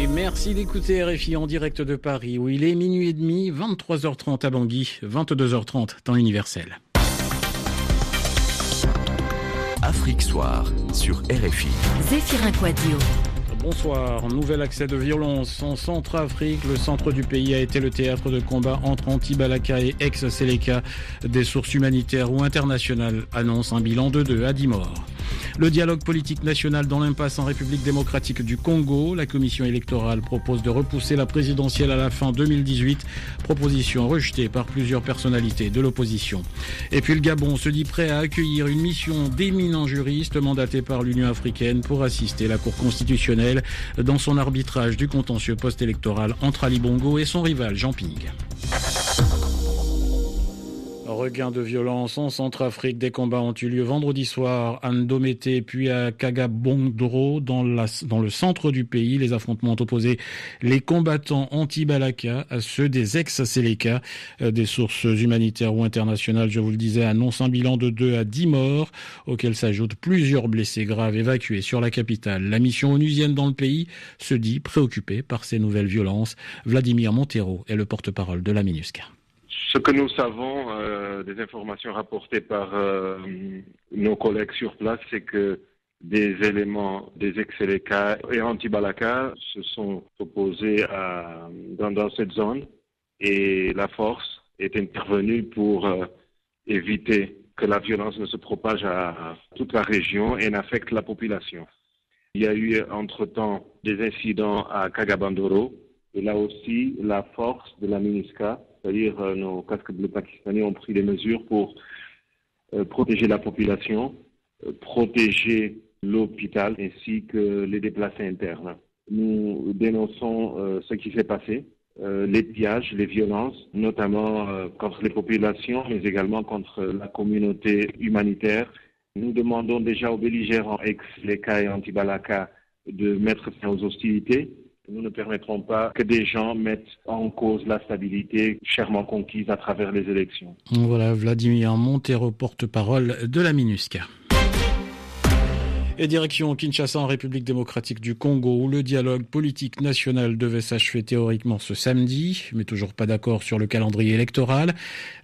Et merci d'écouter RFI en direct de Paris, où il est minuit et demi, 23h30 à Bangui, 22h30 temps universel. Afrique Soir sur RFI. Zéphirin Quadio. Bonsoir. Nouvel accès de violence en Centrafrique. Le centre du pays a été le théâtre de combats entre anti-Balaka et ex-Seleka. Des sources humanitaires ou internationales annoncent un bilan de 2 à 10 morts. Le dialogue politique national dans l'impasse en République démocratique du Congo. La commission électorale propose de repousser la présidentielle à la fin 2018. Proposition rejetée par plusieurs personnalités de l'opposition. Et puis le Gabon se dit prêt à accueillir une mission d'éminents juristes mandatés par l'Union africaine pour assister la Cour constitutionnelle dans son arbitrage du contentieux post-électoral entre Ali Bongo et son rival Jean Ping. Regain de violence en Centrafrique. Des combats ont eu lieu vendredi soir à Ndomété puis à Kagabondoro dans le centre du pays. Les affrontements ont opposé les combattants anti-Balaka à ceux des ex-Seleka. Des sources humanitaires ou internationales, je vous le disais, annoncent un bilan de 2 à 10 morts, auxquels s'ajoutent plusieurs blessés graves évacués sur la capitale. La mission onusienne dans le pays se dit préoccupée par ces nouvelles violences. Vladimir Montero est le porte-parole de la MINUSCA. Ce que nous savons des informations rapportées par nos collègues sur place, c'est que des éléments des ex-Seleka et anti-Balaka se sont opposés dans cette zone et la force est intervenue pour éviter que la violence ne se propage à toute la région et n'affecte la population. Il y a eu entre-temps des incidents à Kagabandoro et là aussi la force de la MINUSCA, c'est-à-dire nos casques bleus pakistanais ont pris des mesures pour protéger la population, protéger l'hôpital ainsi que les déplacés internes. Nous dénonçons ce qui s'est passé, les pillages, les violences, notamment contre les populations, mais également contre la communauté humanitaire. Nous demandons déjà aux belligérants ex-Seleka et anti-Balaka de mettre fin aux hostilités. Nous ne permettrons pas que des gens mettent en cause la stabilité chèrement conquise à travers les élections. Voilà, Vladimir Montero, porte-parole de la MINUSCA. Et direction Kinshasa en République démocratique du Congo, où le dialogue politique national devait s'achever théoriquement ce samedi, mais toujours pas d'accord sur le calendrier électoral.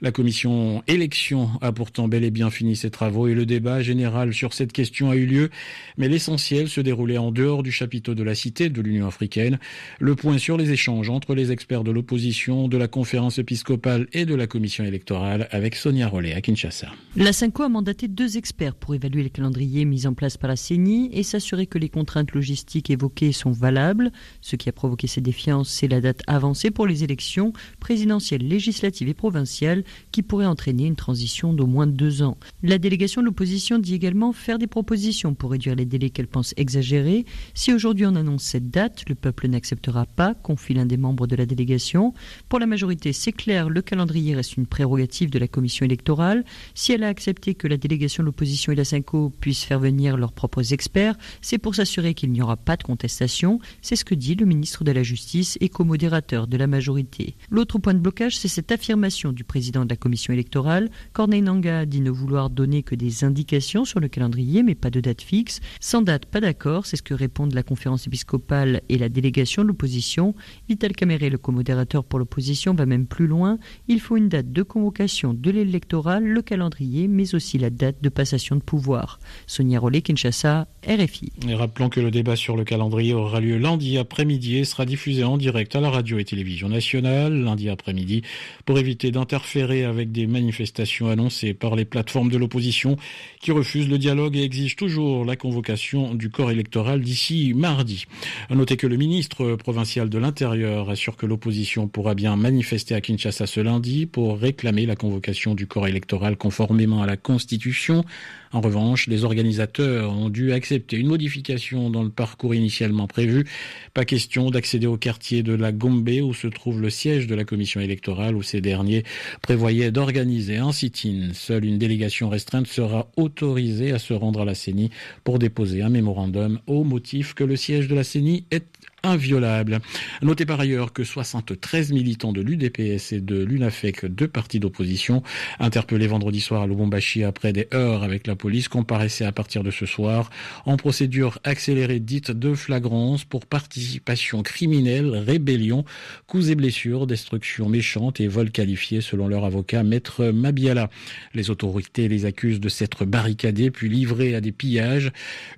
La commission élection a pourtant bel et bien fini ses travaux et le débat général sur cette question a eu lieu, mais l'essentiel se déroulait en dehors du chapiteau de la Cité de l'Union africaine. Le point sur les échanges entre les experts de l'opposition, de la conférence épiscopale et de la commission électorale avec Sonia Rollet à Kinshasa. La CENCO a mandaté 2 experts pour évaluer les calendriers mis en place par la CENI et s'assurer que les contraintes logistiques évoquées sont valables. Ce qui a provoqué ces défiances, c'est la date avancée pour les élections présidentielles, législatives et provinciales qui pourrait entraîner une transition d'au moins 2 ans. La délégation de l'opposition dit également faire des propositions pour réduire les délais qu'elle pense exagérés. Si aujourd'hui on annonce cette date, le peuple n'acceptera pas, confie l'un des membres de la délégation. Pour la majorité, c'est clair, le calendrier reste une prérogative de la commission électorale. Si elle a accepté que la délégation de l'opposition et la CENCO puissent faire venir leurs propres experts, c'est pour s'assurer qu'il n'y aura pas de contestation. C'est ce que dit le ministre de la Justice et co-modérateur de la majorité. L'autre point de blocage, c'est cette affirmation du président de la commission électorale. Corneille Nangaa dit ne vouloir donner que des indications sur le calendrier, mais pas de date fixe. Sans date, pas d'accord, c'est ce que répondent la conférence épiscopale et la délégation de l'opposition. Vital Kamerhe, le co-modérateur pour l'opposition, va même plus loin. Il faut une date de convocation de l'électoral, le calendrier, mais aussi la date de passation de pouvoir. Sonia Rollet, Kinshasa, RFI. Et rappelons que le débat sur le calendrier aura lieu lundi après-midi et sera diffusé en direct à la radio et télévision nationale, lundi après-midi, pour éviter d'interférer avec des manifestations annoncées par les plateformes de l'opposition qui refusent le dialogue et exigent toujours la convocation du corps électoral d'ici mardi. À noter que le ministre provincial de l'Intérieur assure que l'opposition pourra bien manifester à Kinshasa ce lundi pour réclamer la convocation du corps électoral conformément à la Constitution. En revanche, les organisateurs ont dû accepter une modification dans le parcours initialement prévu. Pas question d'accéder au quartier de la Gombe où se trouve le siège de la commission électorale où ces derniers prévoyaient d'organiser un sit-in. Seule une délégation restreinte sera autorisée à se rendre à la CENI pour déposer un mémorandum au motif que le siège de la CENI est inviolable. Notez par ailleurs que 73 militants de l'UDPS et de l'UNAFEC, deux partis d'opposition, interpellés vendredi soir à Lubumbashi après des heurts avec la police, comparaissaient à partir de ce soir en procédure accélérée dite de flagrance pour participation criminelle, rébellion, coups et blessures, destruction méchante et vol qualifié selon leur avocat Maître Mabiala. Les autorités les accusent de s'être barricadés puis livrés à des pillages.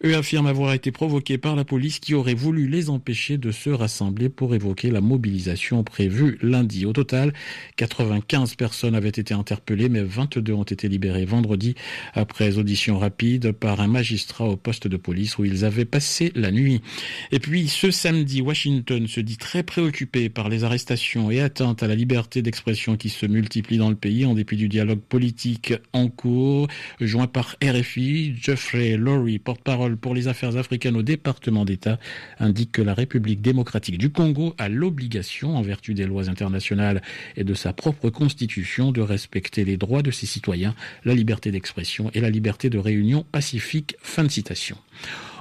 Eux affirment avoir été provoqués par la police qui aurait voulu les empêcher de se rassembler pour évoquer la mobilisation prévue lundi. Au total, 95 personnes avaient été interpellées, mais 22 ont été libérées vendredi après audition rapide par un magistrat au poste de police où ils avaient passé la nuit. Et puis, ce samedi, Washington se dit très préoccupé par les arrestations et atteintes à la liberté d'expression qui se multiplient dans le pays en dépit du dialogue politique en cours. Joint par RFI, Jeffrey Lurie, porte-parole pour les affaires africaines au département d'État, indique que la République démocratique du Congo a l'obligation, en vertu des lois internationales et de sa propre constitution, de respecter les droits de ses citoyens, la liberté d'expression et la liberté de réunion pacifique. Fin de citation.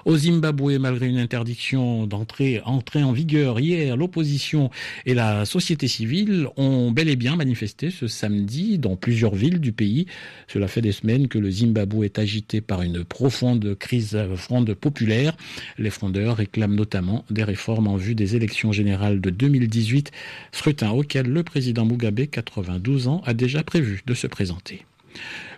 Au Zimbabwe, malgré une interdiction d'entrée en vigueur hier, l'opposition et la société civile ont bel et bien manifesté ce samedi dans plusieurs villes du pays. Cela fait des semaines que le Zimbabwe est agité par une profonde crise fronde populaire. Les frondeurs réclament notamment des réformes en vue des élections générales de 2018, scrutin auquel le président Mugabe, 92 ans, a déjà prévu de se présenter.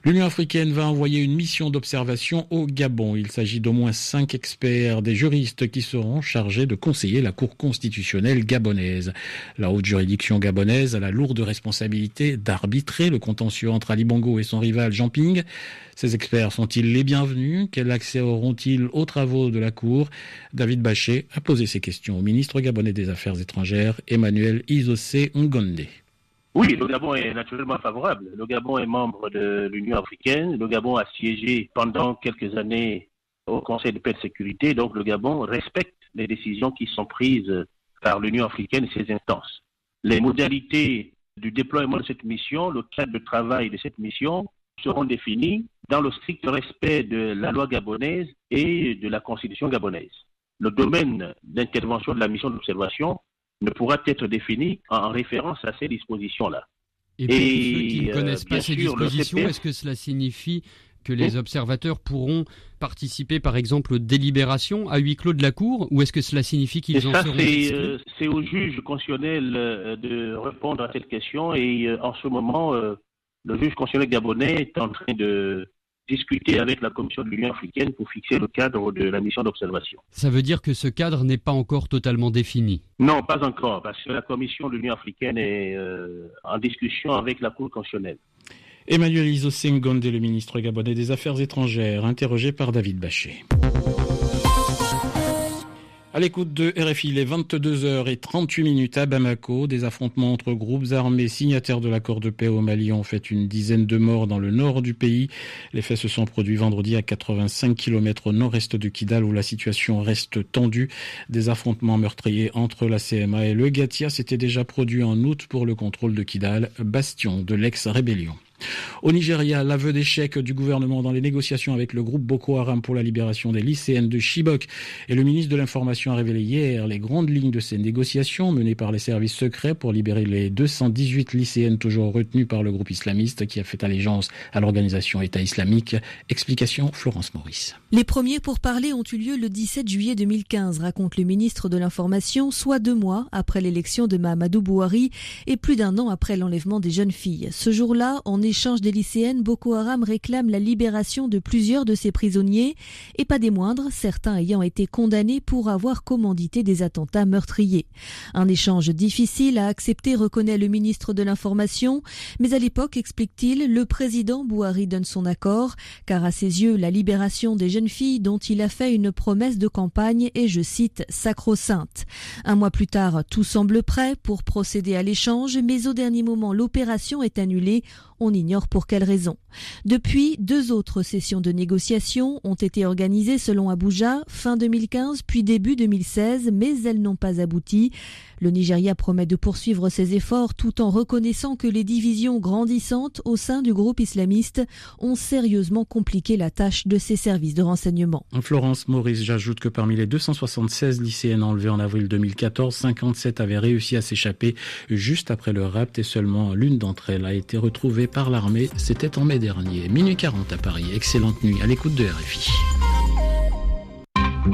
L'Union africaine va envoyer une mission d'observation au Gabon. Il s'agit d'au moins 5 experts, des juristes qui seront chargés de conseiller la Cour constitutionnelle gabonaise. La haute juridiction gabonaise a la lourde responsabilité d'arbitrer le contentieux entre Ali Bongo et son rival Jean Ping. Ces experts sont-ils les bienvenus? Quel accès auront-ils aux travaux de la Cour? David Baché a posé ces questions au ministre gabonais des Affaires étrangères, Emmanuel Issossé Ngonde. Oui, le Gabon est naturellement favorable. Le Gabon est membre de l'Union africaine. Le Gabon a siégé pendant quelques années au Conseil de paix et de sécurité. Donc le Gabon respecte les décisions qui sont prises par l'Union africaine et ses instances. Les modalités du déploiement de cette mission, le cadre de travail de cette mission seront définies dans le strict respect de la loi gabonaise et de la constitution gabonaise. Le domaine d'intervention de la mission d'observation ne pourra être défini en référence à ces dispositions-là. Et pour ceux qui ne connaissent pas ces dispositions, est-ce que cela signifie que les observateurs pourront participer, par exemple, aux délibérations à huis clos de la Cour, ou est-ce que cela signifie qu'ils en seront exclus ? C'est au juge constitutionnel de répondre à cette question, et en ce moment, le juge constitutionnel gabonais est en train de discuter avec la Commission de l'Union africaine pour fixer le cadre de la mission d'observation. Ça veut dire que ce cadre n'est pas encore totalement défini? Non, pas encore, parce que la Commission de l'Union africaine est en discussion avec la Cour constitutionnelle. Emmanuel Issossé Ngonde, le ministre gabonais des Affaires étrangères, interrogé par David Baché. À l'écoute de RFI, il est 22h38 à Bamako. Des affrontements entre groupes armés signataires de l'accord de paix au Mali ont fait une dizaine de morts dans le nord du pays. Les faits se sont produits vendredi à 85 km au nord-est de Kidal où la situation reste tendue. Des affrontements meurtriers entre la CMA et le Gatia s'étaient déjà produits en août pour le contrôle de Kidal, bastion de l'ex-rébellion. Au Nigeria, l'aveu d'échec du gouvernement dans les négociations avec le groupe Boko Haram pour la libération des lycéennes de Chibok. Et le ministre de l'Information a révélé hier les grandes lignes de ces négociations menées par les services secrets pour libérer les 218 lycéennes toujours retenues par le groupe islamiste qui a fait allégeance à l'organisation État islamique. Explication Florence Maurice. Les premiers pourparlers ont eu lieu le 17 juillet 2015, raconte le ministre de l'Information, soit 2 mois après l'élection de Mahamadou Bouhari et plus d'1 an après l'enlèvement des jeunes filles. Ce jour-là, en échange des lycéennes, Boko Haram réclame la libération de plusieurs de ses prisonniers, et pas des moindres, certains ayant été condamnés pour avoir commandité des attentats meurtriers. Un échange difficile à accepter, reconnaît le ministre de l'Information, mais à l'époque, explique-t-il, le président Bouhari donne son accord, car à ses yeux, la libération des jeunes filles dont il a fait une promesse de campagne est, je cite, sacro-sainte. 1 mois plus tard, tout semble prêt pour procéder à l'échange, mais au dernier moment, l'opération est annulée. On ignore pour quelle raison. Depuis, 2 autres sessions de négociations ont été organisées selon Abuja, fin 2015 puis début 2016, mais elles n'ont pas abouti. Le Nigeria promet de poursuivre ses efforts tout en reconnaissant que les divisions grandissantes au sein du groupe islamiste ont sérieusement compliqué la tâche de ses services de renseignement. Florence Maurice, j'ajoute que parmi les 276 lycéennes enlevées en avril 2014, 57 avaient réussi à s'échapper juste après le rapt et seulement l'une d'entre elles a été retrouvée par l'armée. C'était en mai dernier. Minuit 40 à Paris. Excellente nuit à l'écoute de RFI.